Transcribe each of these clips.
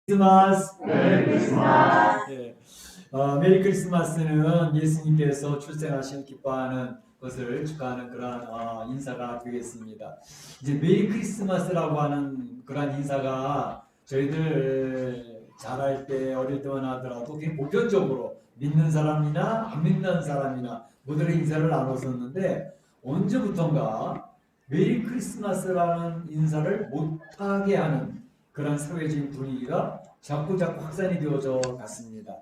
크리스마스. 메리 크리스마스. 예. 메리 크리스마스는 예수님께서 출생하신 기뻐하는 것을 축하하는 그러한 인사가 되겠습니다. 이제 메리 크리스마스라고 하는 그러한 인사가 저희들 자랄 때 어릴 때만 하더라도 그게 보편적으로 믿는 사람이나 안 믿는 사람이나 모두의 인사를 나눴었는데 언제부턴가 메리 크리스마스라는 인사를 못하게 하는 그런 사회적인 분위기가 자꾸 확산이 되어져 갔습니다.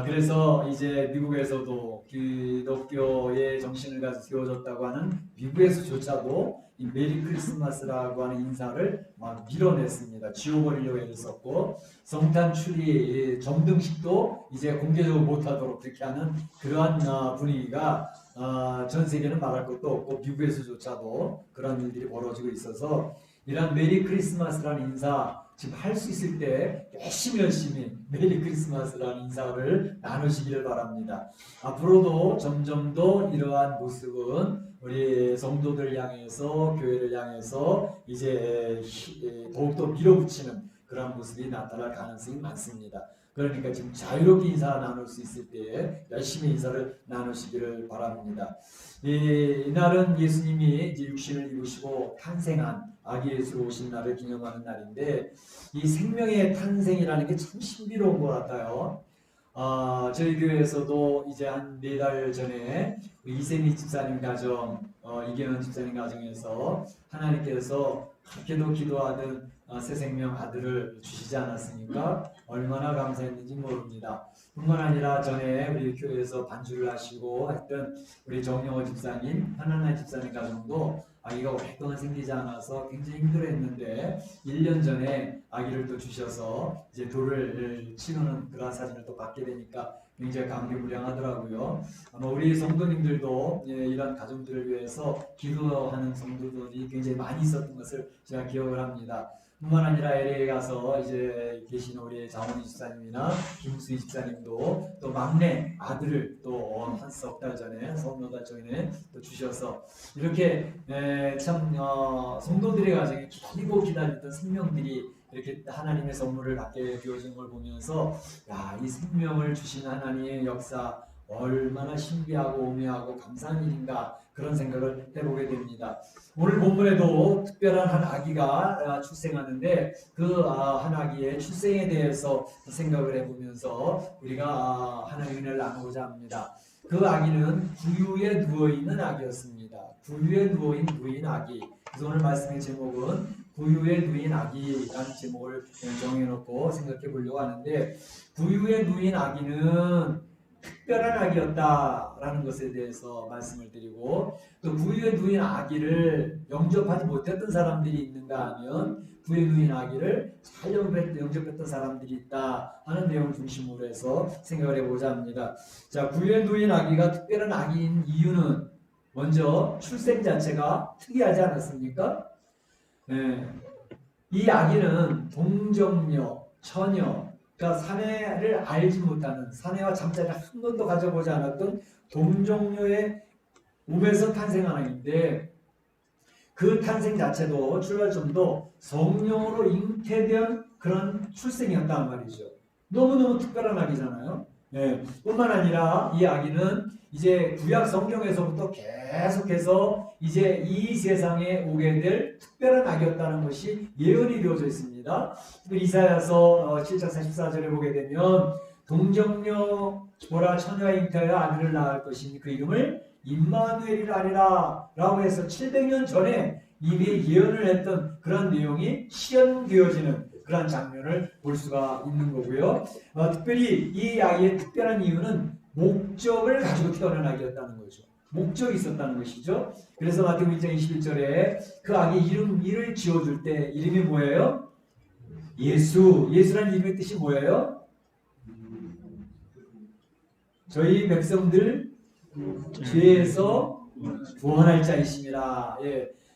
그래서 이제 미국에서도 기독교의 정신을 가지고 세워졌다고 하는 미국에서조차도 이 메리 크리스마스라고 하는 인사를 막 밀어냈습니다. 지워버리려고 애썼고 성탄 추리 점등식도 이제 공개적으로 못하도록 그렇게 하는 그러한 분위기가 전 세계는 말할 것도 없고 미국에서조차도 그런 일들이 벌어지고 있어서 이런 메리 크리스마스라는 인사 지금 할 수 있을 때 열심히 메리 크리스마스라는 인사를 나누시기를 바랍니다. 앞으로도 점점 더 이러한 모습은 우리 성도들 향해서 교회를 향해서 이제 더욱더 밀어붙이는 그런 모습이 나타날 가능성이 많습니다. 그러니까 지금 자유롭게 인사 나눌 수 있을 때 열심히 인사를 나누시기를 바랍니다. 이날은 예수님이 이제 육신을 입으시고 탄생한 아기 예수로 오신 날을 기념하는 날인데 이 생명의 탄생이라는 게 참 신비로운 것 같아요. 저희 교회에서도 이제 한 4달 전에 이세미 집사님 가정, 이경현 집사님 가정에서 하나님께서 그렇게도 기도하던 새 생명 아들을 주시지 않았습니까? 얼마나 감사했는지 모릅니다. 뿐만 아니라 전에 우리 교회에서 반주를 하시고 했던 우리 정영호 집사님, 하나나 집사님 가정도 아기가 오랫동안 생기지 않아서 굉장히 힘들어했는데 1년 전에 아기를 또 주셔서 이제 돌을 치우는 그런 사진을 또 받게 되니까 굉장히 감개무량하더라고요. 아마 우리 성도님들도 이런 가정들을 위해서 기도하는 성도들이 굉장히 많이 있었던 것을 제가 기억을 합니다. 뿐만 아니라 LA에 가서 이제 계신 우리 장원희 집사님이나 김수희 집사님도 또 막내 아들을 또 한 석 달 전에 석 달 전에 또 주셔서 이렇게 참 성도들의 가정에 기다리던 생명들이 이렇게 하나님의 선물을 받게 되어진 걸 보면서 이 생명을 주신 하나님의 역사 얼마나 신비하고 오묘하고 감사한 일인가 그런 생각을 해보게 됩니다. 오늘 본문에도 특별한 한 아기가 출생하는데 그 한 아기의 출생에 대해서 생각을 해보면서 우리가 하나님의 은혜를 나누고자 합니다. 그 아기는 구유에 누워있는 아기였습니다. 구유에 누인 아기. 그래서 오늘 말씀의 제목은 구유에 누인 아기라는 제목을 정해놓고 생각해 보려고 하는데 구유에 누인 아기는 특별한 아기였다라는 것에 대해서 말씀을 드리고 또 구유에 누인 아기를 영접하지 못했던 사람들이 있는가 하면 구유에 누인 아기를 잘 영접했던 사람들이 있다 하는 내용을 중심으로 해서 생각을 해보자 합니다. 자, 구유에 누인 아기가 특별한 아기인 이유는 먼저 출생 자체가 특이하지 않았습니까? 이 아기는 동정녀, 처녀, 그러니까 사내를 알지 못하는 사내와 잠자리를 한 번도 가져보지 않았던 동정녀의 몸에서 탄생한 아이인데 그 탄생 자체도 출발점도 성령으로 잉태된 그런 출생이었단 말이죠. 너무너무 특별한 아기잖아요. 뿐만 아니라 이 아기는 이제 구약 성경에서부터 계속해서 이제 이 세상에 오게 될 특별한 아기였다는 것이 예언이 되어져 있습니다. 이사야서 7장 44절에 보게 되면 동정녀 보라 처녀가 잉태하여 아들을 낳을 것이니 그 이름을 임마누엘이라 하리라 라고 해서 700년 전에 이미 예언을 했던 그런 내용이 실현되어지는 그런 장면을 볼 수가 있는 거고요. 특별히 이 아기의 특별한 이유는 목적을 가지고 태어난 아기였다는 거죠. 목적이 있었다는 것이죠. 그래서 마태복음 1장 21절에 그 아기 이름을 지어줄 때 이름이 뭐예요? 예수. 예수라는 이름의 뜻이 뭐예요? 저희 백성들 죄에서 구원할 자이심이라.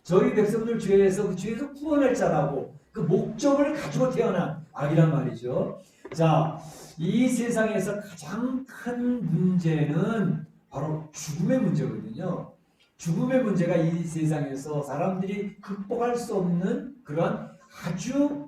저희 백성들 죄에서 구원할 자라고 그 목적을 가지고 태어난 아기란 말이죠. 자, 이 세상에서 가장 큰 문제는 바로 죽음의 문제거든요. 죽음의 문제가 이 세상에서 사람들이 극복할 수 없는 그런 아주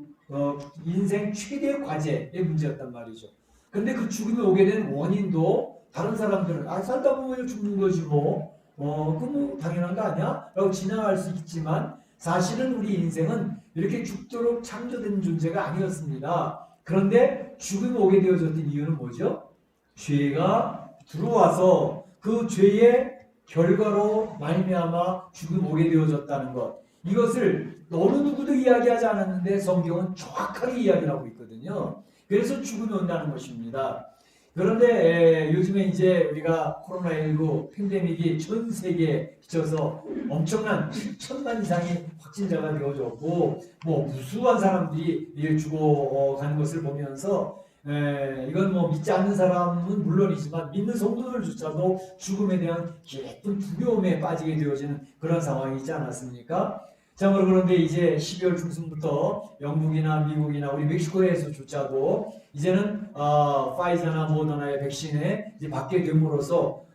인생 최대의 과제의 문제였단 말이죠. 근데 그 죽음이 오게 된 원인도 다른 사람들은 살다 보면 죽는 거지 그뭐 당연한 거 아니야? 라고 지나갈 수 있지만 사실은 우리 인생은 이렇게 죽도록 창조된 존재가 아니었습니다. 그런데 죽음이 오게 되어졌던 이유는 뭐죠? 죄가 들어와서 그 죄의 결과로 말미암아 죽음이 오게 되어졌다는 것. 이것을 어느 누구도 이야기하지 않았는데 성경은 정확하게 이야기를 하고 있거든요. 그래서 죽음이 온다는 것입니다. 그런데 요즘에 이제 우리가 코로나19 팬데믹이 전 세계에 비춰서 엄청난 7천만 이상의 확진자가 되어졌고 무수한 사람들이 이게 죽어가는 것을 보면서 이건 믿지 않는 사람은 물론이지만 믿는 성도들조차도 죽음에 대한 깊은 두려움에 빠지게 되어지는 그런 상황이 있지 않았습니까? 자, 그런데 이제 12월 중순부터 영국이나 미국이나 우리 멕시코에서조차도 이제는 파이저나 모더나의 백신에 이제 받게 됨으로써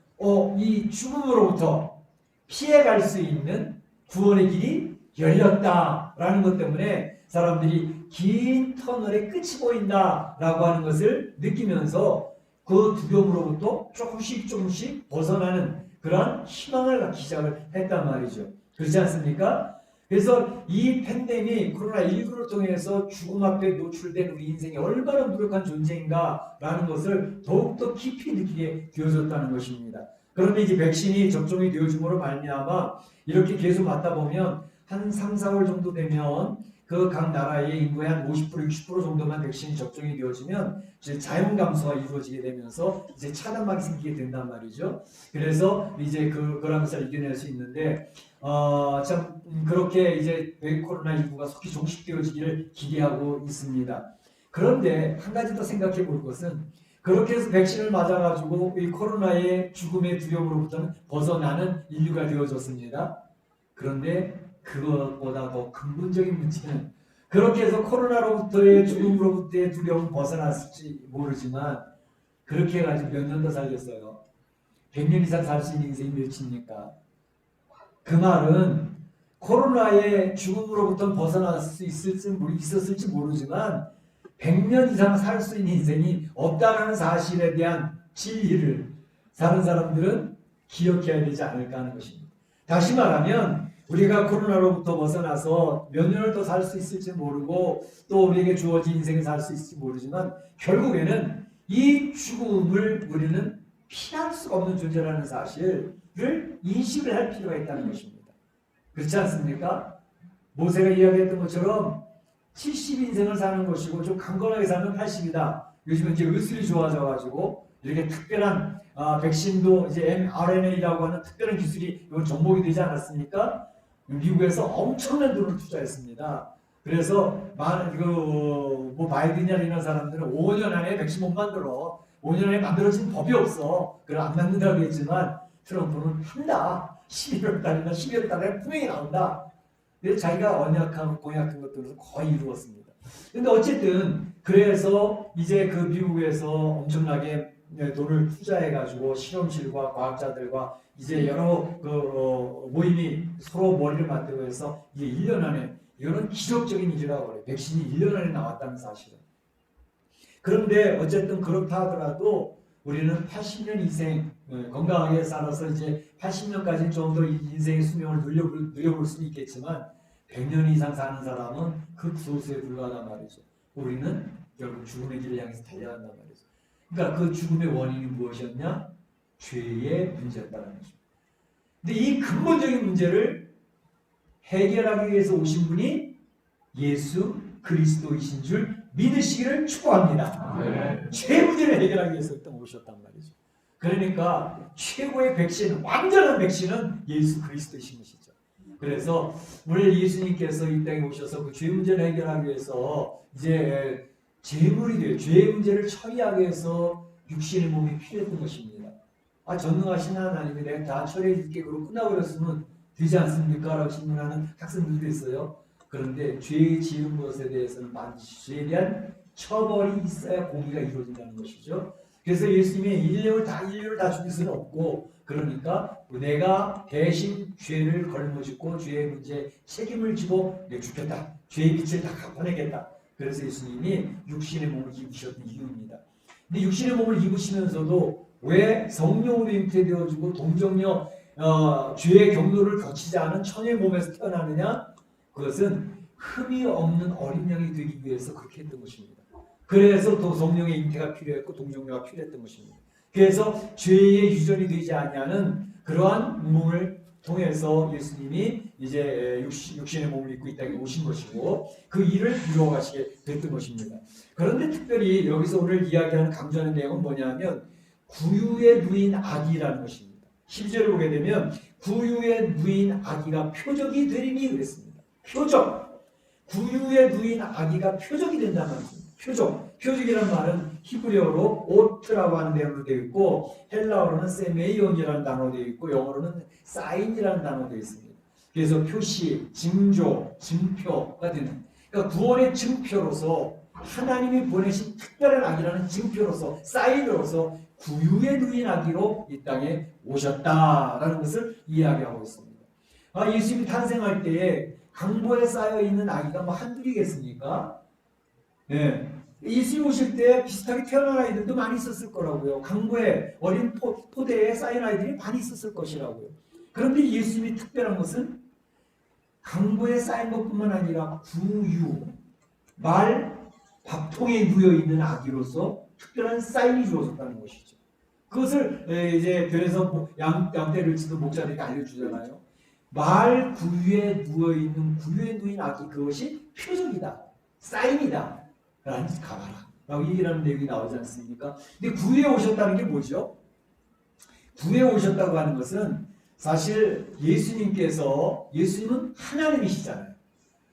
이 죽음으로부터 피해갈 수 있는 구원의 길이 열렸다라는 것 때문에 사람들이 긴 터널의 끝이 보인다라고 하는 것을 느끼면서 그 두려움으로부터 조금씩 벗어나는 그러한 희망을 갖기 시작을 했단 말이죠. 그렇지 않습니까? 그래서 이 팬데믹 코로나19를 통해서 죽음 앞에 노출된 우리 인생이 얼마나 무력한 존재인가라는 것을 더욱더 깊이 느끼게 되어졌다는 것입니다. 그런데 이제 백신이 접종이 되어짐으로 말미암아 이렇게 계속 맞다 보면 한 3, 4월 정도 되면 그 각 나라의 인구의 한 50%, 60% 정도만 백신이 접종이 되어지면 이제 자연 감소가 이루어지게 되면서 이제 차단막이 생기게 된단 말이죠. 그래서 이제 그런 것을 이겨낼 수 있는데 참 그렇게 이제 코로나19가 속히 종식되어지기를 기대하고 있습니다. 그런데 한 가지 더 생각해 볼 것은 그렇게 해서 백신을 맞아가지고 이 코로나의 죽음의 두려움으로부터는 벗어나는 인류가 되어졌습니다. 그런데 그것보다 더 근본적인 문제는 그렇게 해서 코로나로부터의 죽음으로부터의 두려움은 벗어났을지 모르지만 그렇게 해가지고 몇 년 더 살겠어요. 100년 이상 살 수 있는 인생이 몇입니까? 그 말은 코로나의 죽음으로부터 벗어날 수 있었을지 모르지만 100년 이상 살 수 있는 인생이 없다는 사실에 대한 진리를 사는 사람들은 기억해야 되지 않을까 하는 것입니다. 다시 말하면 우리가 코로나로부터 벗어나서 몇 년을 더 살 수 있을지 모르고 또 우리에게 주어진 인생을 살 수 있을지 모르지만 결국에는 이 죽음을 우리는 피할 수가 없는 존재라는 사실을 인식을 할 필요가 있다는 것입니다. 그렇지 않습니까? 모세가 이야기했던 것처럼 70인생을 사는 것이고 좀 강건하게 살면 80이다. 요즘은 이제 의술이 좋아져가지고 이렇게 특별한 백신도 이제 mRNA라고 하는 특별한 기술이 이건 접목이 되지 않았습니까? 미국에서 엄청난 돈을 투자했습니다. 그래서 바이든이나 이런 사람들은 5년 안에 백신 못 만들어. 5년 안에 만들어진 법이 없어. 그럼 안 만든다고 했지만 트럼프는 한다. 11월 달이나 12월 달에 분명히 나온다. 그래서 자기가 언약하고 공약한 것들을 거의 이루었습니다. 근데 어쨌든 그래서 이제 그 미국에서 엄청나게 돈을 투자해가지고 실험실과 과학자들과 이제 여러 모임이 서로 머리를 맞대고 해서 이게 1년 안에 이거는 기적적인 일이라고 그래요. 백신이 1년 안에 나왔다는 사실은. 그런데 어쨌든 그렇다 하더라도 우리는 80년 인생 건강하게 살아서 이제 80년까지 좀 더 인생의 수명을 늘려볼 수는 있겠지만 100년 이상 사는 사람은 그 구소수에 불과하단 말이죠. 우리는 결국 죽음의 길을 향해서 달려간단 말이죠. 그러니까 그 죽음의 원인이 무엇이었냐? 죄의 문제였다는 것입니다. 근데 이 근본적인 문제를 해결하기 위해서 오신 분이 예수 그리스도이신 줄 믿으시기를 축복합니다. 네. 죄 문제를 해결하기 위해서 오셨단 말이죠. 그러니까 최고의 백신, 완전한 백신은 예수 그리스도이신 것이죠. 그래서 오늘 예수님께서 이 땅에 오셔서 그 죄 문제를 해결하기 위해서 이제 제물이 돼요. 죄의 문제를 처리하기 위해서 육신의 몸이 필요했던 것입니다. 전능하신 하나님이 내가 다 처리해 줄게 그러고 끝나버렸으면 되지 않습니까? 라고 질문하는 학생들도 있어요. 그런데 죄 지은 것에 대해서는 반드시 죄에 대한 처벌이 있어야 공의가 이루어진다는 것이죠. 그래서 예수님이 인류를 다 죽일 수는 없고 그러니까 내가 대신 죄를 걸머짓고 죄의 문제에 책임을 지고 내가 죽겠다. 죄의 빛을 다 갚아내겠다. 그래서 예수님이 육신의 몸을 입으셨던 이유입니다. 근데 육신의 몸을 입으시면서도 왜 성령으로 잉태되어지고 동정녀 죄의 경로를 거치지 않은 처녀의 몸에서 태어나느냐? 그것은 흠이 없는 어린 양이 되기 위해서 그렇게 했던 것입니다. 그래서 또 성령의 잉태가 필요했고 동정녀가 필요했던 것입니다. 그래서 죄의 유전이 되지 아니하는 그러한 몸을 통해서 예수님이 이제 육신의 몸을 입고 이 땅에 오신 것이고 그 일을 이루어 가시게 됐던 것입니다. 그런데 특별히 여기서 오늘 이야기하는 강조하는 내용은 뭐냐면 구유에 누인 아기라는 것입니다. 10절을 보게 되면 구유에 누인 아기가 표적이 되리니 그랬습니다. 표적. 구유에 누인 아기가 표적이 된다는 말입니다. 표적이라는 말은 히브리어로 오트라고 하는 내용으로 되어 있고 헬라어로는 세메이온이라는 단어로 되어 있고 영어로는 사인이라는 단어로 되어 있습니다. 그래서 표시, 징조, 증표가 되는 그러니까 구원의 증표로서 하나님이 보내신 특별한 아기라는 증표로서 사인으로서 구유에 누인 아기로 이 땅에 오셨다라는 것을 이야기하고 있습니다. 예수님이 탄생할 때에 강보에 쌓여있는 아기가 뭐 한둘이겠습니까? 네. 예수님 오실 때 비슷하게 태어난 아이들도 많이 있었을 거라고요. 강보에 어린 포대에 쌓인 아이들이 많이 있었을 것이라고요. 그런데 예수님이 특별한 것은 강보에 쌓인 것뿐만 아니라 구유, 말, 밥통에 누워있는 아기로서 특별한 사인이 주어졌다는 것이죠. 그것을 이제 교회에서 양떼를 치는 목자들이 알려주잖아요. 말 구유에 누워있는 구유에 누인 아기 그것이 표적이다. 사인이다. 라는 가봐라. 라고 얘기하는 내용이 나오지 않습니까? 근데 구유에 오셨다는 게 뭐죠? 구유에 오셨다고 하는 것은 사실 예수님은 하나님이시잖아요.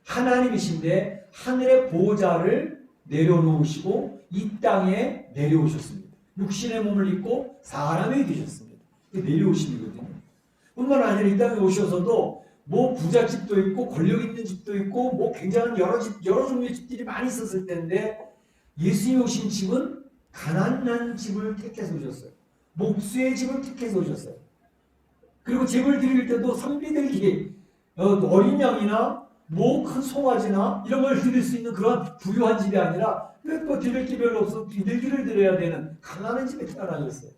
하나님이신데 하늘의 보좌를 내려놓으시고 이 땅에 내려오셨습니다. 육신의 몸을 입고 사람이 되셨습니다. 내려오심이거든요. 뿐만 아니라 이 땅에 오셔서도 뭐 부잣집도 있고 권력 있는 집도 있고 뭐 굉장한 여러 종류의 집들이 많이 있었을 텐데 예수님이 오신 집은 가난한 집을 택해서 오셨어요. 목수의 집을 택해서 오셨어요. 그리고 제물 드릴 때도 선비들이 어린 양이나 뭐 큰 송아지나 이런 걸 드릴 수 있는 그런 부유한 집이 아니라 뭐 드릴 게 별로 없어 비둘기를 드려야 되는 가난한 집에 태어나셨어요.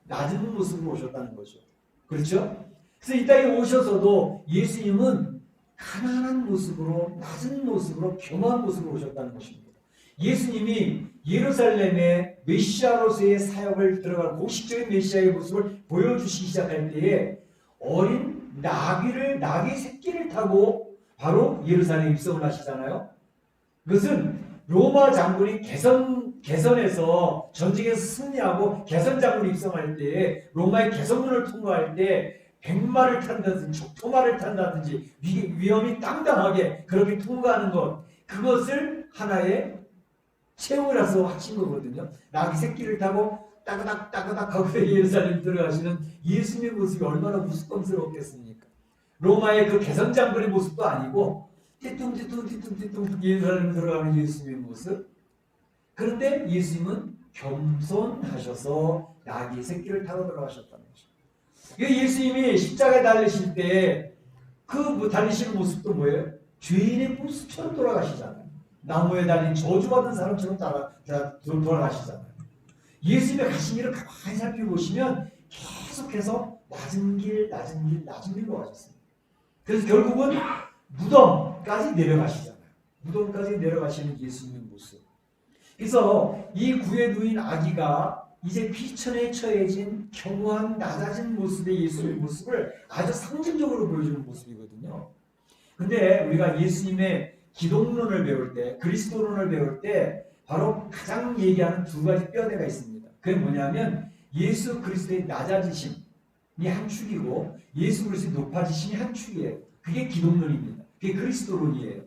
낮은 모습으로 오셨다는 거죠. 그렇죠? 그래서 이 땅에 오셔서도 예수님은 가난한 모습으로 낮은 모습으로 겸허한 모습으로 오셨다는 것입니다. 예수님이 예루살렘의 메시아로서의 사역을 들어가는 공식적인 메시아의 모습을 보여주시기 시작할 때에 어린 나귀 새끼를 타고 바로 예루살렘에 입성을 하시잖아요. 그것은 로마 장군이 개선에서 전쟁에서 승리하고 개선 장군이 입성할 때에 로마의 개선문을 통과할 때 백마를 탄다든지 족토마를 탄다든지 위험이 땅땅하게 그렇게 통과하는 것 그것을 하나의 체험이라서 하신 거거든요. 나귀 새끼를 타고 따그닥 하고 예루살렘 들어가시는 예수님의 모습이 얼마나 우스꽝스럽겠습니까? 로마의 그 개선 장군의 모습도 아니고 띠뚱 예루살렘 들어가는 예수님의 모습. 그런데 예수님은 겸손하셔서 나귀 새끼를 타고 들어가셨다는 거죠. 예수님이 십자가에 달리실 때 그 달리시는 모습도 뭐예요? 죄인의 모습처럼 돌아가시잖아요. 나무에 달린 저주받은 사람처럼 돌아가시잖아요. 예수님의 가신 길을 가만히 살펴보시면 계속해서 낮은 길로 가셨습니다. 그래서 결국은 무덤까지 내려가시잖아요. 무덤까지 내려가시는 예수님의 모습. 그래서 이 구에 누인 아기가 이제 비천에 처해진 겸허한 낮아진 모습의 예수의 모습을 아주 상징적으로 보여주는 모습이거든요. 근데 우리가 예수님의 기독론을 배울 때, 그리스도론을 배울 때 바로 가장 얘기하는 두 가지 뼈대가 있습니다. 그게 뭐냐면 예수 그리스도의 낮아지심이 한 축이고 예수 그리스도의 높아지심이 한 축이에요. 그게 기독론입니다. 그게 그리스도론이에요.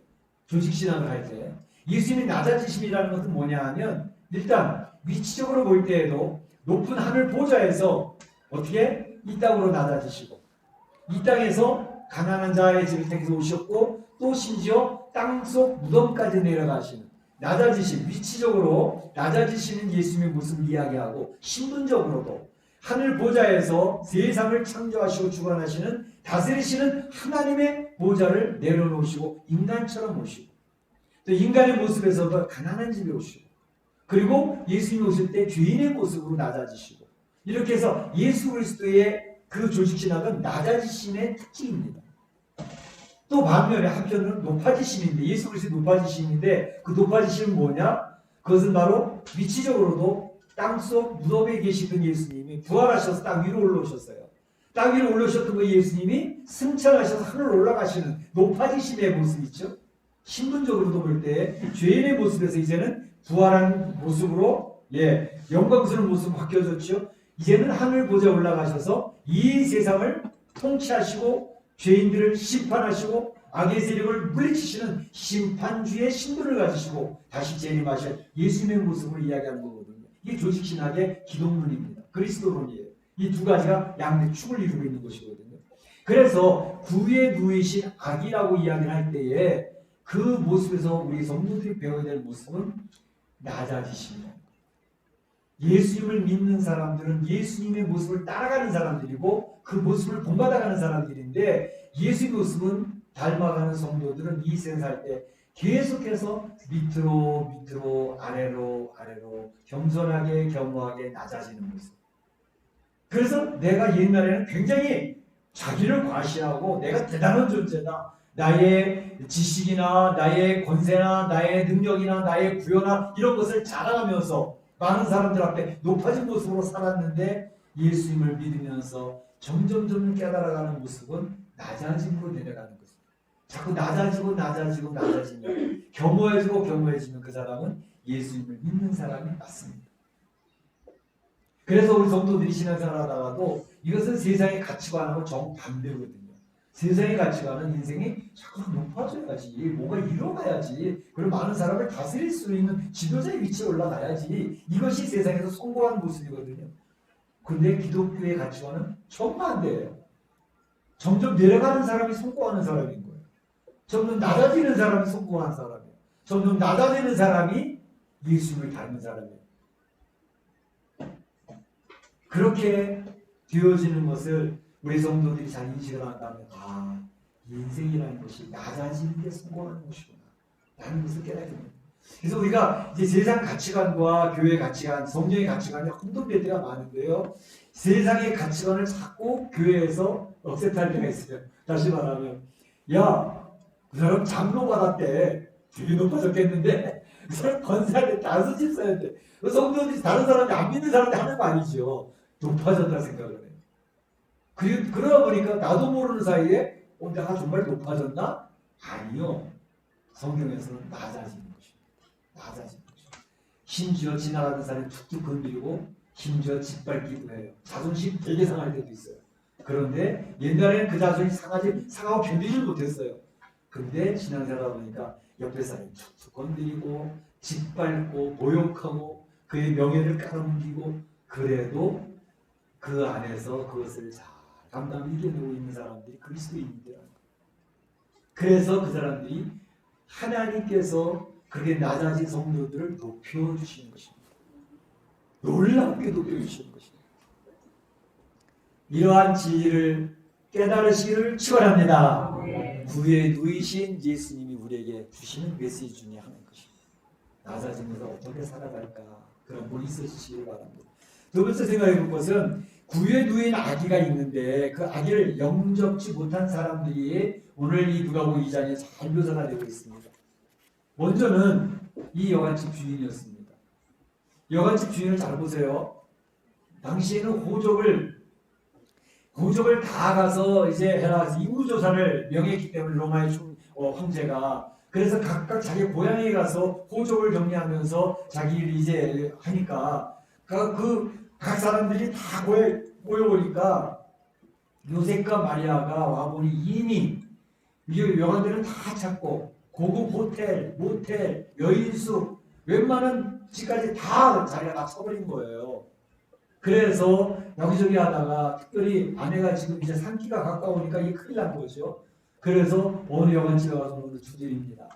조직신앙을 할 때. 예수님의 낮아지심이라는 것은 뭐냐 하면 일단 위치적으로 볼 때에도 높은 하늘 보좌에서 어떻게 이 땅으로 낮아지시고 이 땅에서 가난한 자의 집을 택해서 오셨고 또 심지어 땅속 무덤까지 내려가시는 낮아지심, 위치적으로 낮아지시는 예수님의 모습을 이야기하고 신분적으로도 하늘 보좌에서 세상을 창조하시고 주관하시는 다스리시는 하나님의 보좌를 내려놓으시고 인간처럼 오시고 또 인간의 모습에서도 가난한 집에 오시고, 그리고 예수님이 오실 때 죄인의 모습으로 낮아지시고, 이렇게 해서 예수 그리스도의 그 조직신학은 낮아지심의 특징입니다. 또 반면에 한편으로는 높아지심인데, 예수 그리스도 높아지심인데, 그 높아지심은 뭐냐? 그것은 바로 위치적으로도 땅속 무덤에 계시던 예수님이 부활하셔서 땅 위로 올라오셨어요. 땅 위로 올라오셨던 그 예수님이 승천하셔서 하늘 올라가시는 높아지심의 모습이죠. 신분적으로도 볼 때 죄인의 모습에서 이제는 부활한 모습으로 영광스러운 모습으로 바뀌어졌죠. 이제는 하늘 보좌에 올라가셔서 이 세상을 통치하시고 죄인들을 심판하시고 악의 세력을 물리치시는 심판주의 신분을 가지시고 다시 재림하실 예수님의 모습을 이야기하는 거거든요. 이게 조직신학의 기독론입니다. 그리스도론이에요. 이 두 가지가 양대축을 이루고 있는 것이거든요. 그래서 구에 누이신 악이라고 이야기를 할 때에 그 모습에서 우리 성도들이 배워야 될 모습은 낮아지십니다. 예수님을 믿는 사람들은 예수님의 모습을 따라가는 사람들이고 그 모습을 본받아가는 사람들인데, 예수의 모습은 닮아가는 성도들은 이 세상 살 때 계속해서 밑으로 아래로 겸손하게 겸허하게 낮아지는 모습. 그래서 내가 옛날에는 굉장히 자기를 과시하고 내가 대단한 존재다, 나의 지식이나 나의 권세나 나의 능력이나 나의 구현이나 이런 것을 자랑하면서 많은 사람들 앞에 높아진 모습으로 살았는데, 예수님을 믿으면서 점점 깨달아가는 모습은 낮아짐으로 내려가는 것입니다. 자꾸 낮아지면 겸허해지면 그 사람은 예수님을 믿는 사람이 맞습니다. 그래서 우리 성도들이 신앙생활 하다가도 이것은 세상의 가치관하고 정반대거든요. 세상의 가치관은 인생이 자꾸 높아져야지, 뭔가 이뤄가야지, 그리고 많은 사람을 다스릴 수 있는 지도자의 위치에 올라가야지, 이것이 세상에서 성공한 모습이거든요. 근데 기독교의 가치관은 정반대예요. 점점 내려가는 사람이 성공하는 사람인 거예요. 점점 낮아지는 사람이 성공한 사람이에요. 점점 낮아지는 사람이 예수님을 닮은 사람이에요. 그렇게 되어지는 것을 우리 성도들이 잘 인식을 한다면, 인생이라는 것이 낮아지는 게 성공하는 것이구나 라는 것을 깨닫게 됩니다. 그래서 우리가 이제 세상 가치관과 교회 가치관, 성경의 가치관이 혼돈될 때가 많은데요, 세상의 가치관을 자꾸 교회에서 억셉트할 때가 있어요. 다시 말하면, 그 사람 장로 받았대, 되게 높아졌겠는데, 그 사람 권사한테 다섯 집 써야 돼. 그 성도들이 다른 사람이 안 믿는 사람한테 하는 거 아니죠. 높아졌다 생각을 해요. 그러다 보니까 나도 모르는 사이에 내가 정말 높아졌나? 아니요. 성경에서는 낮아지는 것입니다. 심지어 지나가는 사람이 툭툭 건드리고 심지어 짓밟기도 해요. 자존심 되게 상할 때도 있어요. 그런데 옛날에는 그 자존심이 상하고 견디지 못했어요. 근데 신앙생활 보니까 옆에 사람이 툭툭 건드리고 짓밟고 모욕하고 그의 명예를 깔아뭉개고, 그래도 그 안에서 그것을 잘 감당 이겨내고 있는 사람들이 그리스도인들이라는 거예요. 그래서 그 사람들이 하나님께서 그렇게 낮아진 성도들을 높여주시는 것입니다. 놀랍게 높여주시는 것입니다. 이러한 진리를 깨달으시기를 축원합니다. 구에 누이신 예수님이 우리에게 주시는 메시지 중에 하나인 것입니다. 낮아지면서 어떻게 살아갈까, 그런 분이 있으시길 바랍니다. 두 번째 생각해 볼 것은, 구에 누인 아기가 있는데 그 아기를 영접지 못한 사람들이 오늘 이 누가복음 2장에 잘 묘사가 되고 있습니다. 먼저는 이 여관집 주인이었습니다. 여관집 주인을 잘 보세요. 당시에는 호족을 다 가서 이제 해라 인구조사를 명했기 때문에, 로마의 황제가. 그래서 각각 자기 고향에 가서 호족을 정리하면서 자기를 이제 하니까 각 사람들이 다 모여보니까 요셉과 마리아가 와보니 이미 여관들은 다 찾고 고급 호텔, 모텔, 여인숙, 웬만한 집까지 다 자기가 다 쳐버린 거예요. 그래서 여기저기 하다가 특별히 아내가 지금 이제 산기가 가까우니까 이게 큰일 난 거죠. 그래서 어느 여관집에 가서 오늘 두드립니다.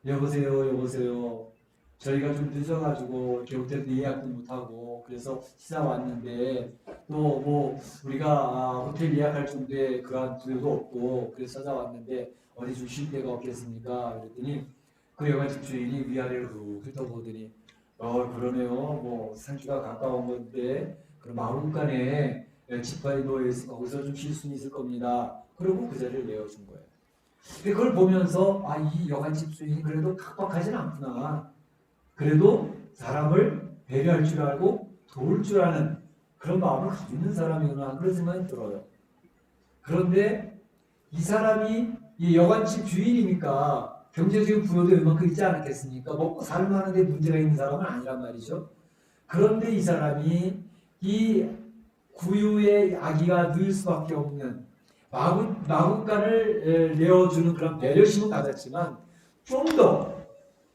여보세요. 저희가 좀 늦어가지고 이렇게 호텔도 예약도 못하고 그래서 시사 왔는데, 또 뭐 우리가 호텔 예약할 정도의 그런 부여도 없고 그래서 찾아왔는데 어디 좀 쉴 데가 없겠습니까? 그랬더니 그 여관집 주인이 위아래로 훑어보더니 그러네요. 뭐 산기가 가까운 건데 그 마구간에 지판이 놓여있으니까 거기서 좀 쉴 수는 있을 겁니다. 그리고 그 자리를 내어준 거예요. 그걸 보면서 이 여관집 주인이 그래도 각박하진 않구나. 그래도 사람을 배려할 줄 알고 도울 줄 아는 그런 마음을 가지고 있는 사람이구나 그런 생각이 들어요. 그런데 이 사람이 이 여관집 주인이니까 경제적인 부여도 이만큼 있지 않았겠습니까? 먹고 살만한데 문제가 있는 사람은 아니란 말이죠. 그런데 이 사람이 이 구유의 아기가 늘 수밖에 없는 마구간을 내어주는 그런 배려심은 가졌지만 좀 더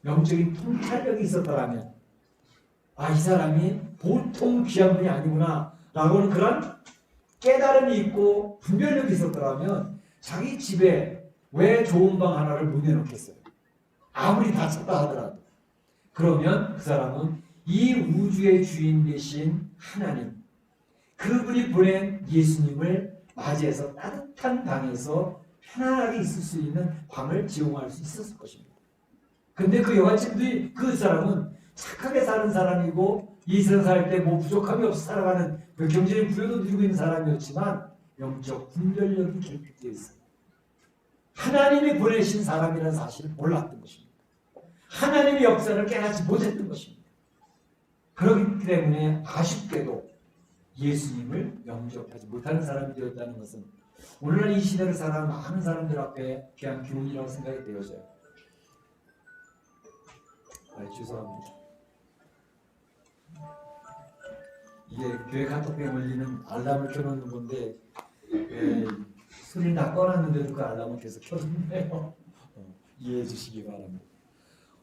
영적인 통찰력이 있었더라면 이 사람이 보통 귀한 분이 아니구나 라고는 그런 깨달음이 있고 분별력이 있었더라면 자기 집에 왜 좋은 방 하나를 못 내놓겠어요? 아무리 다쳤다 하더라도. 그러면 그 사람은 이 우주의 주인 되신 하나님, 그분이 보낸 예수님을 맞이해서 따뜻한 방에서 편안하게 있을 수 있는 방을 제공할 수 있었을 것입니다. 근데 그 여관집도 그 사람은 착하게 사는 사람이고 이 세상 살 때 뭐 부족함이 없이 살아가는 그 경제적인 부여도 누리고 있는 사람이었지만 영적 분별력이 결핍되어 있어요. 하나님이 보내신 사람이라는 사실을 몰랐던 것입니다. 하나님의 역사를 깨닫지 못했던 것입니다. 그렇기 때문에 아쉽게도 예수님을 영접하지 못하는 사람이 되었다는 것은 오늘날 이 시대를 살아가는 많은 사람들 앞에 귀한 교훈이라고 생각이 되어져요. 죄송합니다. 이게 교회 카톡에 걸리는 알람을 켜놓는 건데 소리를 다 꺼놨는데도 그 알람은 계속 켜졌네요. 이해해 주시기 바랍니다.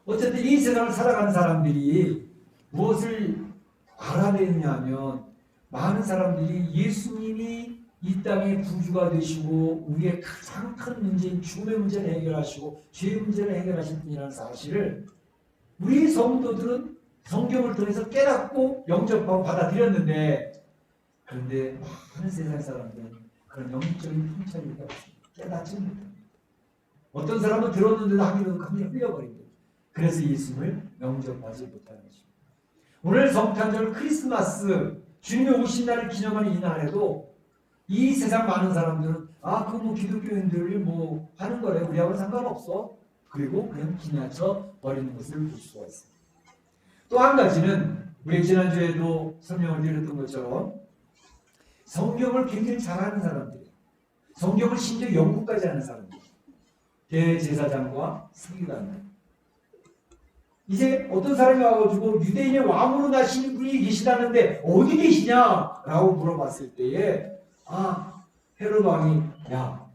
어쨌든 이 세상을 살아가는 사람들이 무엇을 알아내느냐 하면 많은 사람들이 예수님이 이 땅의 구주가 되시고 우리의 가장 큰 문제인 죽음의 문제를 해결하시고 죄의 문제를 해결하실 분이라는 사실을 우리 성도들은 성경을 통해서 깨닫고 영접하고 받아들였는데 그런데 많은 세상 사람들은 그런 영적인 통찰력이 없습니다. 깨닫지 못합니다. 어떤 사람은 들었는데도 한개 흘려버립니다. 그래서 예수님을 영접하지 못하는 것입니다. 오늘 성탄절 크리스마스 주님의 오신 날을 기념하는 이 날에도 이 세상 많은 사람들은 그거 뭐 기독교인들이 뭐 하는 거래 우리하고는 상관없어. 그리고 그냥 지나쳐 버리는 것을 볼 수가 있습니다. 또 한 가지는 우리 지난주에도 설명을 드렸던 것처럼 성경을 굉장히 잘하는 사람들이에요. 성경을 심지어 연구까지 하는 사람들. 대제사장과 서기관들. 이제 어떤 사람이 와가지고 유대인의 왕으로 나시는 분이 계시다는데 어디 계시냐라고 물어봤을 때에 헤롯 왕이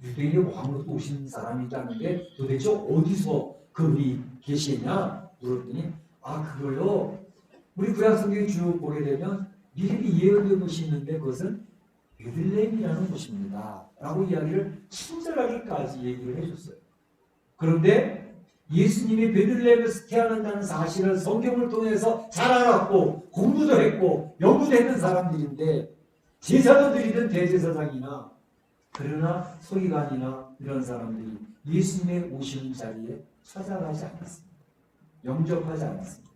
유대인의 왕으로 오신 사람이 있다는데 도대체 어디서 그분이 계시냐 물었더니 그걸요 우리 구약 성경에 쭉 보게 되면 미리 예언된 곳이 있는데 그것은 베들레헴이라는 곳입니다 라고 이야기를 친절하게까지 얘기를 해줬어요. 그런데 예수님이 베들레헴에서 태어난다는 사실을 성경을 통해서 잘 알았고 공부도 했고 연구도 했는 사람들인데 제사도 드리던 대제사장이나 그러나 서기관이나 이런 사람들이 예수님의 오시는 자리에 찾아가지 않았습니다. 영접하지 않았습니다.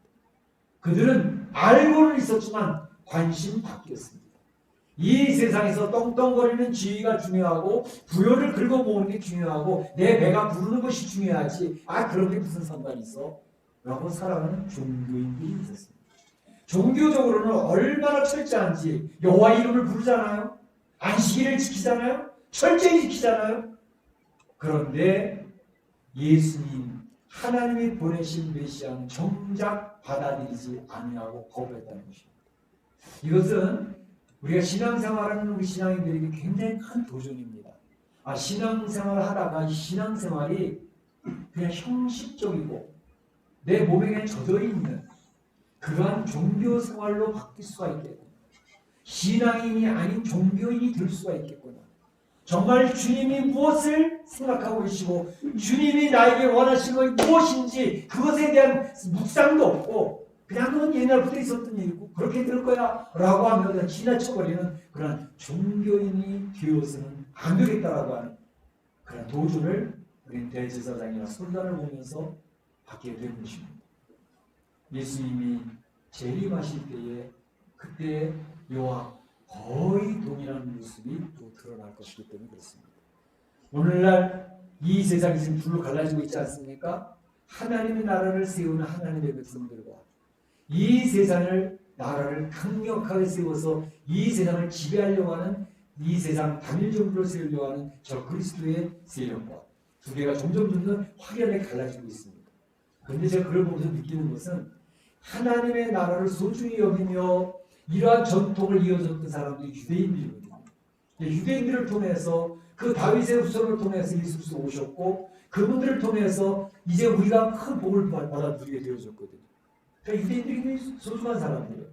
그들은 알고는 있었지만 관심 바뀌었습니다. 이 세상에서 떵떵거리는 지위가 중요하고 부여를 긁어모으는 게 중요하고 내 배가 부르는 것이 중요하지 그런 게 무슨 상관이 있어? 라고 살아가는 종교인들이 있었습니다. 종교적으로는 얼마나 철저한지 여호와 이름을 부르잖아요. 안식일을 지키잖아요. 철저히 지키잖아요. 그런데 예수님 하나님이 보내신 메시아는 정작 받아들이지 아니하고 거부했다는 것입니다. 이것은 우리가 신앙생활하는 우리 신앙인들에게 굉장히 큰 도전입니다. 신앙생활을 하다가 이 신앙생활이 그냥 형식적이고 내 몸에 그냥 젖어 있는 그러한 종교생활로 바뀔 수가 있겠구나. 신앙인이 아닌 종교인이 될 수가 있겠구나. 정말 주님이 무엇을 생각하고 계시고 주님이 나에게 원하시는 것이 무엇인지 그것에 대한 묵상도 없고 그냥 그건 옛날부터 있었던 일이고 그렇게 될 거야 라고 하면 그냥 지나쳐버리는 그런 종교인이 되어서는 안 되겠다라고 하는 그런 도전을 우리 대제사장이나 서기관을 보면서 받게 된 것입니다. 예수님이 재림하실 때에 그때 이와 거의 동일한 모습이 또 드러날 것이기 때문에 그렇습니다. 오늘날 이 세상이 지금 둘로 갈라지고 있지 않습니까? 하나님의 나라를 세우는 하나님의 백성들과 이 세상을 나라를 강력하게 세워서 이 세상을 지배하려고 하는 이 세상 단일 정부를 세우려고 하는 저 그리스도의 세력과 두 개가 점점 확연하게 갈라지고 있습니다. 그런데 제가 그걸 보면서 느끼는 것은 하나님의 나라를 소중히 여기며 이러한 전통을 이어줬던 사람들이 유대인들이거든요. 유대인들을 통해서 그 다윗의 후손을 통해서 예수 그리스도 오셨고 그분들을 통해서 이제 우리가 큰 복을 받아들이게 되어졌거든요. 그러니까 유대인들이 굉장히 소중한 사람들이에요.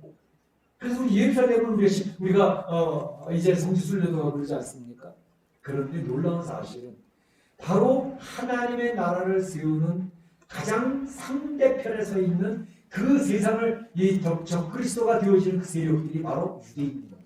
그래서 우리 예루살렘을 우리가 이제 성지순례도 하고 그러지 않습니까? 그런데 놀라운 사실은 바로 하나님의 나라를 세우는 가장 상대편에 서 있는 그 세상을 적 그리스도가 되어지는 그 세력들이 바로 유대인들입니다.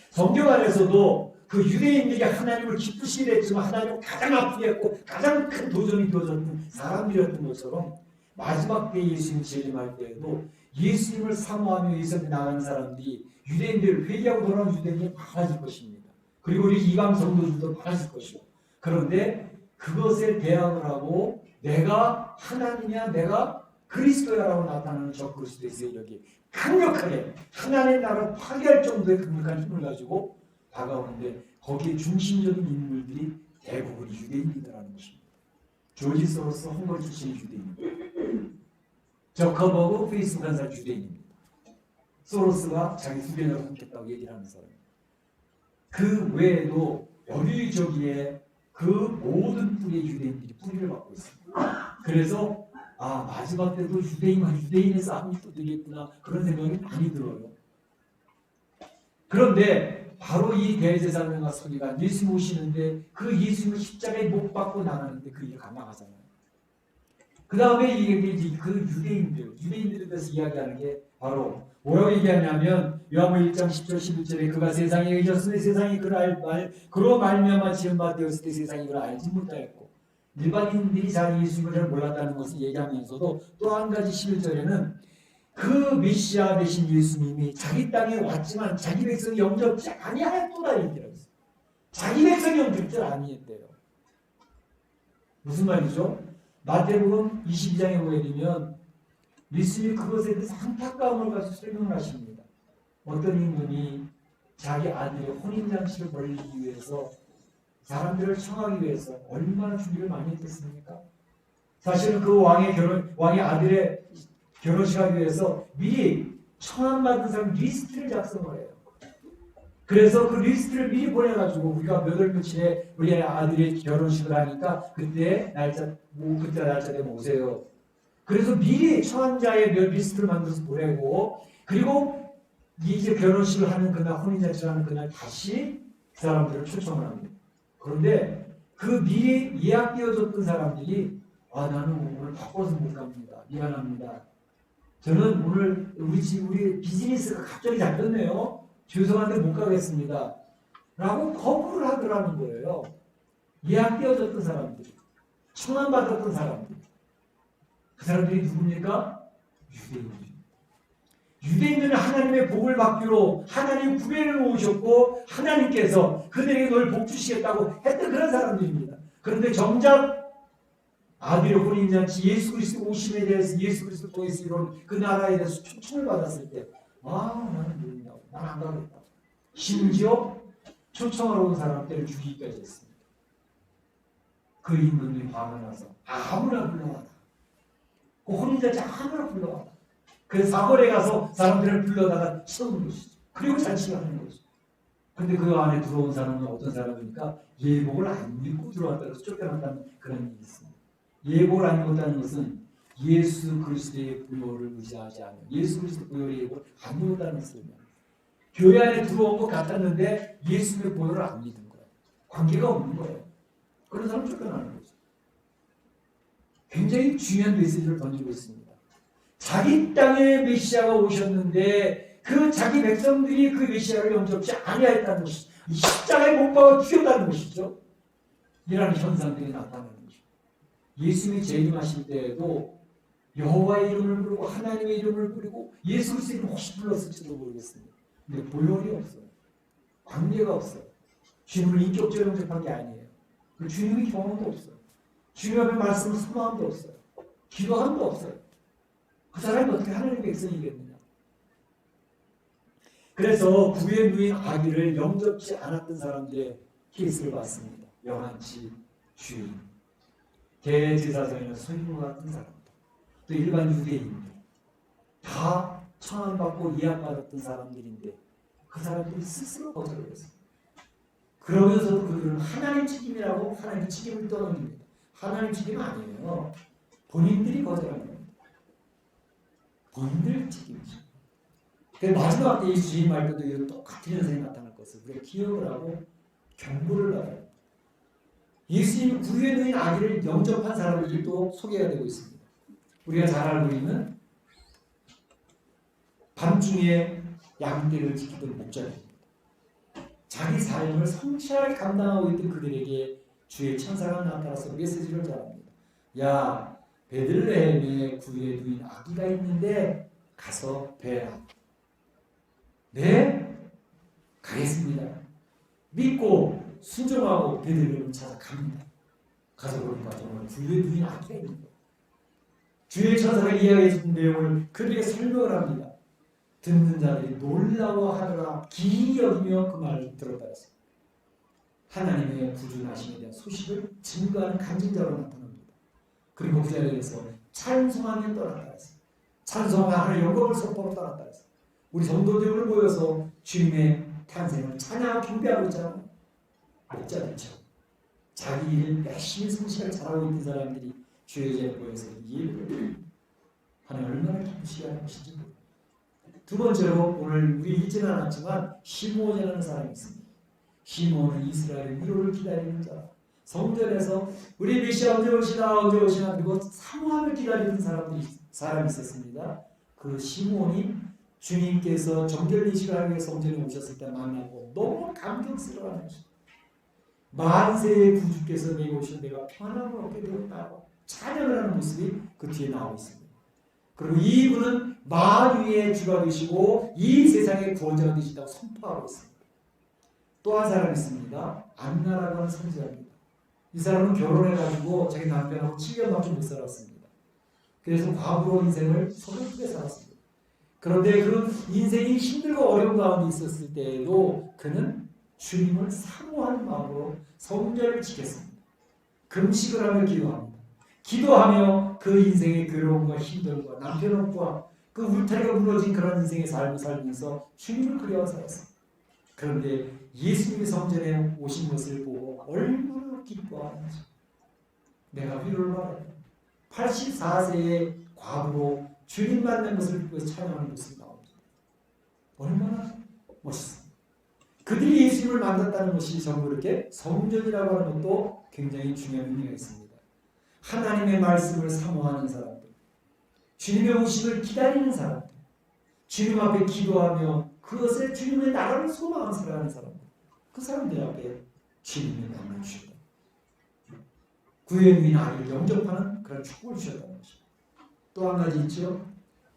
성경 안에서도 그 유대인들이 하나님을 기쁘시게 했지만 하나님을 가장 아프게 했고 가장 큰 도전이 되어졌던 사람들이었던 것처럼 마지막 때 예수님 재림할 때에도 예수님을 사모하며 예수님에 나가는 사람들이 유대인들을 회개하고 돌아오는 유대인이 많아질 것입니다. 그리고 우리 이방 성도들도 많아질 것이고 그런데 그것에 대항을 하고 내가 하나님이야 내가 그리스도야라고 나타나는 저 그리스도의 세력이 강력하게 하나님의 나라를 파괴할 정도의 강력한 힘을 가지고 다가오는데 거기에 중심적인 인물들이 대부분 유대인이라는 것입니다. 조지 소로스 헝가리 출신의 유대인입니다. 저커버그 페이스북 한 사람 유대인입니다. 소로스가 자기 후계자로 삼겠다고 얘기를 하는 사람입니다. 그 외에도 여기저기에 그 모든 뿌리의 유대인들이 뿌리를 받고 있습니다. 그래서 마지막 때도 유대인에서 암이 또 되겠구나 그런 생각이 많이 들어요. 그런데 바로 이 대제사장과 서기관 예수님 오시는데 그 예수님을 십자가에 못 박고 나가는데 그 일을 감당하잖아요. 그 다음에 이게 그 유대인들에 대해서 이야기하는 게 바로 뭐라고 얘기하냐면 요한복음 1장 10절 11절에 그가 세상에 계셨으니 세상이 그로 말미암아 지음바 되었을 때 세상이 그를 알지 못하였고 일반인들이 잘 예수님을 잘 몰랐다는 것을 얘기하면서도 또 한 가지 11절에는 그 메시아 되신 예수님이 자기 땅에 왔지만 자기 백성이 영접지 아니하였도다 얘기를 했어요. 자기 백성이 영접지 아니했대요. 무슨 말이죠? 마태복음 22장에 보게 되면 예수님이 그것에 대해서 안타까움을 가지고 설명을 하십니다. 어떤 인물이 자기 아들의 혼인잔치를 벌이기 위해서 사람들을 청하기 위해서 얼마나 준비를 많이 했겠습니까? 사실은 그 왕의 아들의 결혼식 하기 위해서 미리 청함받은 사람 리스트를 작성을 해요. 그래서 그 리스트를 미리 보내가지고 우리가 몇 월 며칠에 우리 아들의 결혼식을 하니까 그때 날짜 되면 오세요. 그래서 미리 청한자의 몇 리스트를 만들어서 보내고 그리고 이제 결혼식을 하는 그날 혼인잔치를 하는 그날 다시 그 사람들을 초청을 합니다. 그런데 그 미리 예약되어졌던 사람들이 나는 오늘 바빠서 못 갑니다. 미안합니다. 저는 오늘 우리 비즈니스가 갑자기 잡혔네요. 죄송한데 못 가겠습니다. 라고 거부를 하더라는 거예요. 예약되어졌던 사람들이 청함받았던 사람들. 그 사람들이 누굽니까? 유대인들입니다. 유대인들은 하나님의 복을 받기로 하나님 구별을 모으셨고 하나님께서 그들에게 널 복 주시겠다고 했던 그런 사람들입니다. 그런데 정작 아들의 혼인잔치 예수 그리스도 오심에 대해서 예수 그리스도 통해서 이런 그 나라에 대해서 초청을 받았을 때 나는 모른다고 나는 안 가겠다. 심지어 초청하러 온 사람들을 죽이기까지 했습니다. 그 임금이 화가 나서 아무나 불러와라. 그 혼인잔치 아무나 불러와라. 그래서 사거리에 가서 사람들을 불러다가 채우는 것이죠. 그리고 잔치를 하는 것이죠. 근데 그 안에 들어온 사람은 어떤 사람이니까 예복을 안 입고 들어왔다고 해서 쫓겨났다는 그런 일이 있습니다. 예복을 안 입었다는 것은 예수 그리스도의 부요를 의지하지 않는 예수 그리스도 부요의 예복을 안 입었다는 설명입니다. 교회 안에 들어온 것 같았는데 예수의 부요를 안 믿은 거예요. 관계가 없는 거예요. 그런 사람 쫓겨나는 거죠. 굉장히 중요한 메시지를 던지고 있습니다. 자기 땅에 메시아가 오셨는데 그 자기 백성들이 그 메시아를 영접지 아니하였다는 것이죠. 십자가에 못 박아 죽였다는 것이죠. 이라는 현상들이 나타나는 것이죠. 예수님이 재림하실 때에도 여호와의 이름을 부르고 하나님의 이름을 부르고 예수 그리스도의 이름을 혹시 불렀을지도 모르겠습니다. 근데 보혈이 없어요. 관계가 없어요. 주님을 인격적으로 영접한 게 아니에요. 그 주님의 경험도 없어요. 주님 앞에 말씀을 소망도 없어요. 기도함도 없어요. 그 사람이 어떻게 하나님의 백성이겠느냐. 그래서 구에 누인 아기를 영접지 않았던 사람들의 케이스를 봤습니다. 영한치, 주인, 대제사장이나 소인과 같은 사람들, 또 일반 유대인들, 다 청함받고 예약받았던 사람들인데 그 사람들이 스스로 거절을 했어요. 그러면서도 그들은 하나님 책임이라고 하나님 책임을 떠넘깁니다. 하나님 책임은 아니에요. 본인들이 거절한 겁니다. 본인들 책임이죠. 마지막 때 예수 재림할 때도 이런 똑같은 현상이 나타날 것을 우리가 기억을 하고 경고를 받아요. 예수님이 구유에 누인 아기를 영접한 사람들이 또 소개가 되고 있습니다. 우리가 잘 알고 있는 밤중에 양떼를 지키던 목자입니다. 자기 삶을 성실하게 감당하고 있던 그들에게 주의 천사가 나타나서 메시지를 전합니다. 야, 베들레헴에 구유에 누인 아기가 있는데 가서 뵈라. 네, 가겠습니다. 믿고 순종하고 베들레헴을 찾아갑니다. 가서 보니까 정말 구유에 누인 아기가 있는 거예요. 주의 천사가 이야기해 준 내용을 그들에게 설명을 합니다. 듣는 자들이 놀라워하느라 기이 여기며 그 말을 들었다 했습니다. 하나님의 구준하심에 대한 소식을 증거하는 간증자로 나타납니다. 그리고 그 자리에서 찬송하며 떠났다 했습니다. 찬송하며 영광을 선포하러 떠났다 했습니다. 우리 성도들을 모여서 주님의 탄생을 찬양하고 경배하고 있잖아요. 목자들처럼 자기 일을 열심히 성실하게 잘하고 있는 사람들이 주의 자리에 모여서 이 일을 하나님 얼마나 기쁘시게 하는 것인지 모릅니다. 두 번째로 오늘 우리 읽지는 않았지만 시므온이라는 사람이 있습니다. 시므온은 이스라엘의 위로를 기다리는 자. 성전에서 우리 메시아 언제 오시나 그리고 사모함을 기다리는 사람이 있었습니다. 그 시므온이 주님께서 정결이식을 하기 위해 성전에 오셨을 때 만나고 너무 감격스러워하는 것입니다. 만세의 구주께서 내게 오신 내가 평안함을 얻게 되었다고 찬양을 하는 모습이 그 뒤에 나오고 있습니다. 그리고 이분은 만유의 주가 되시고 이 세상의 구원자가 되신다고 선포하고 있습니다. 또 한 사람이 있습니다. 안나라고 하는 선지자입니다. 이 사람은 결혼해가지고 자기 남편하고 7년밖에 못 살았습니다. 그래서 과부로 인생을 서글프게 살았습니다. 그런데 그 인생이 힘들고 어려운 가운데 있었을 때에도 그는 주님을 사모하는 마음으로 성전을 지켰습니다. 금식을 하며 기도합니다. 기도하며 그 인생의 괴로움과 힘듦과 남편 없고 그 울타리가 무너진 그런 인생의 삶을 살면서 주님을 그리워 살았습니다. 그런데 예수님이 성전에 오신 것을 보고 얼마나 기뻐하는지 내가 위로를 받아요. 84세의 과부로 주님 만난 것을 보고 찬양하는 모습이 나옵니다. 얼마나 멋있습니다. 그들이 예수님을 만났다는 것이 전부 이렇게 성전이라고 하는 것도 굉장히 중요한 의미가 있습니다. 하나님의 말씀을 사모하는 사람들, 주님의 오심을 기다리는 사람들, 주님 앞에 기도하며 그것을 주님의 나라를 소망하는 사람들, 그 사람들 앞에 주님이 만나 주셨다. 구의 누인 아기를 영접하는 그런 축복을 주셨다는 것입니다. 또 한 가지 있죠.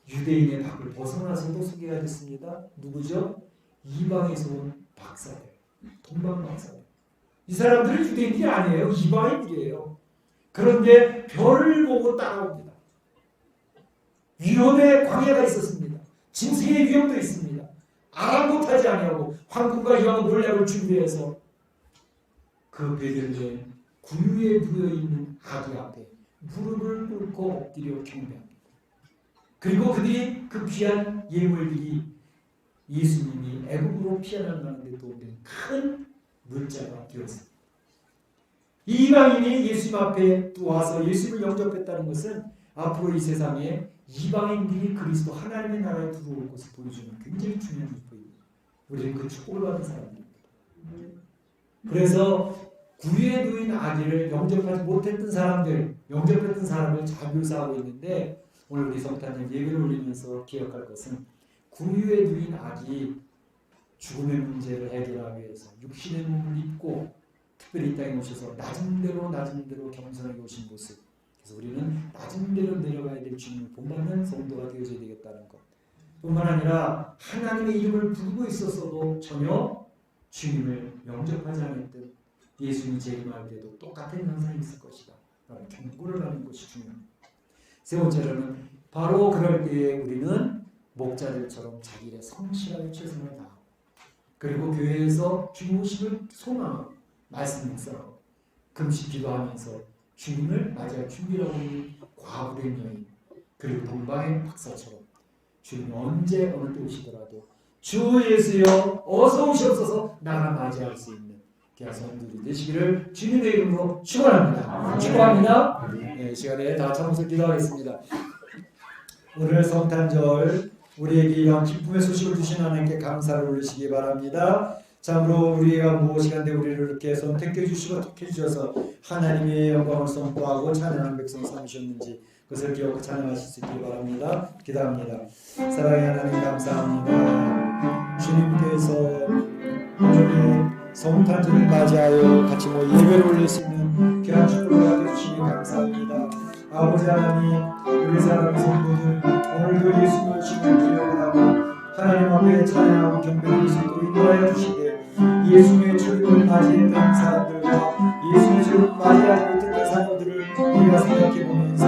유대인의 밖을 벗어나서도 소개가 됐습니다. 누구죠? 이방에서 온 박사들, 동방 박사들. 이 사람들은 유대인들이 아니에요. 이방인들이에요. 그런데 별을 보고 따라옵니다. 위험의 광야가 있었습니다. 짐승의 위험도 있습니다. 아랑곳하지 아니하고 황금과 여왕 몰약을 준비해서 그 베들레헴 구유에 누워있는 아기 앞에 무릎을 꿇고 엎드려 경배합니다. 그리고 그들이 그 귀한 예물들이 예수님이 애굽으로 피어나는 데 도움된 큰 물자가 되었습니다. 이방인이 예수님 앞에 또 와서 예수님을 영접했다는 것은 앞으로 이 세상에 이방인들이 그리스도 하나님의 나라에 들어올 것을 보여주는 굉장히 중요한 축복입니다. 우리는 그 축복을 받은 사람들입니다. 그래서 구유에 누인 아기를 영접하지 못했던 사람들, 영접했던 사람을 잘 묘사하고 있는데 오늘 우리 성탄절 예배를 올리면서 기억할 것은 구유에 누인 아기 죽음의 문제를 해결하기 위해서 육신의 몸을 입고 특별히 이 땅에 오셔서 낮은 대로 겸손하게 오신 모습, 그래서 우리는 낮은 데로 내려가야 될 주님을 본받는 성도가 되어져야 되겠다는 것. 뿐만 아니라 하나님의 이름을 부르고 있어서도 전혀 주님을 영접하지 않았던 예수님이 재림할 때도 똑같은 현상이 있을 것이다. 라는 경고를 하는 것이 중요합니다. 세 번째로는 바로 그럴 때에 우리는 목자들처럼 자기 일에 성실하게 최선을 다하고 그리고 교회에서 주님 오심을 소망하고 말씀 묵상하고 금식 기도하면서 주님을 맞이할 준비를 하고 있는 과부된 여인 그리고 동방의 박사처럼 주님이 언제 어느 때 오시더라도 주 예수여 어서 오시옵소서 나가 맞이할 수 있는 귀한 성도들이 되시기를 주님의 이름으로 축원합니다. 축원합니다. 네, 시간에 다 참으서 기도하겠습니다. 오늘 성탄절 우리에게 이런 기쁨의 소식을 주신 하나님께 감사를 올리시기 바랍니다. 참으로 우리가 무엇이간데 우리를 이렇게 선택해 주시고 택해 주셔서 하나님의 영광을 선포하고 찬양하는 백성 삼으셨는지 그것을 기억하고 찬양하실 수 있기 바랍니다. 기도합니다. 사랑의 하나님 감사합니다. 주님께서 오늘 성탄절을 맞이하여 같이 예배를 올릴 수 있는 귀한 축복을 받아 주시니 감사합니다. 아버지 하나님 우리 사랑하는 성도들 오늘도 예수님을 주님을 기억을 하고 하나님 앞에 찬양하고 경배할 수 있도록 인도하여 주시되 예수님의 주님을 맞이했던 사람들과 예수님의 주님을 맞이하지 못했던 사람들을 우리가 생각해보면서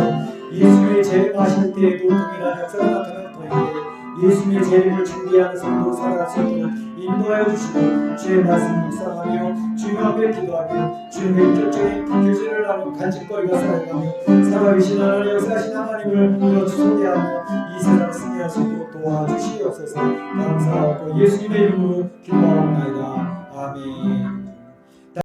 예수님의 재림하실 때에도 동일한 역사가 나타날 터인데 예수님의 재림을 준비하는 성도로 살아갈 수 있도록 인도하여 주시고 주의 말씀 묵상하며 주님 앞에 기도하며 주님의 인격적인 교제를 나누고 간직거리가 살아가며 살아계신 하나님 역사하신 하나님을 소개하며 이 세상을 승리할 수 있도록 도와주시옵소서. 감사하고 예수님의 이름으로 기도하옵나이다. 아멘.